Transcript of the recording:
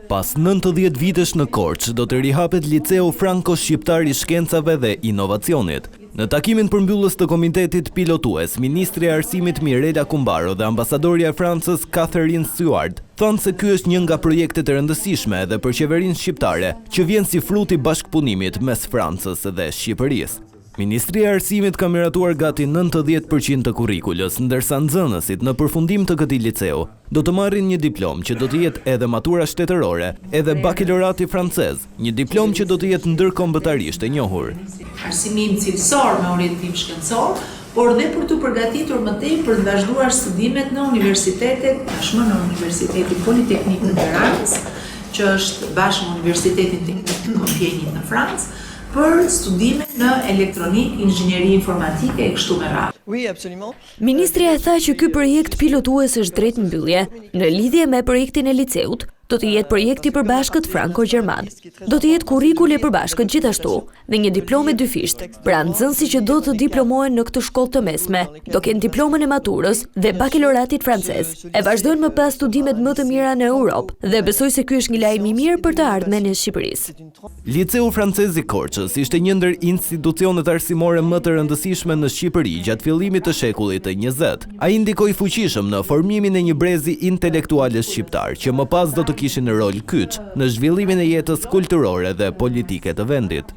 Pas 90 vitesh në Korçë, do të rihapet Liceu Franco Shqiptar i Shkencave dhe Inovacionit. Në takimin përmbyllës të komitetit pilotues, Ministri e Arsimit Mirela Kumbaro dhe ambasadorja e Francës Catherine Stewart thonë se ky është një nga projektet e rëndësishme edhe për qeverinë shqiptare, që vjen si frut i bashkëpunimit mes Francës dhe Shqipërisë. Ministria e Arsimit ka miratuar gati 90% të kurrikulës, ndërsa nxënësit në përfundim të këtij liceu do të marrin një diplomë që do të jetë edhe matura shtetërore, edhe bakalorati francez, një diplomë që do të jetë ndërkombëtarisht e njohur. Arsimim cilësor me orientim shkencor, por dhe për të përgatitur më tej për të vazhduar studimet në universitetet, tashmë në Universitetin Politeknik të Tiranës, që është bashkë me Universitetin Teknik të Compiègne në Francë, për studimet në elektronik, inxhinieri informatike e kështu me radhë. Ministria e tha që ky projekt pilotues është drejt mbyllje. Në lidhje me projektin e liceut, do të jetë projekti përbashkët franko-gjerman. Do të jetë kurrikul i përbashkët gjithashtu dhe një diplomë dyfisht. Pra nxënësit që do të diplomohen në këtë shkollë të mesme, do kenë diplomën e maturës dhe bakaloratit francez. E vazhdojnë më pas studimet më të mira në Europë dhe besoj se ky është një lajm i mirë për të ardhmen e Shqipërisë. Liceu francez i Korçës ishte një ndër institucionet arsimore më të rëndësishme në Shqipëri gjatë fillimit të shekullit të 20. Ai ndikoi fuqishëm në formimin e një brezi intelektualës shqiptar që më pas do të kishin rol kyç në zhvillimin e jetës kulturore dhe politike të vendit.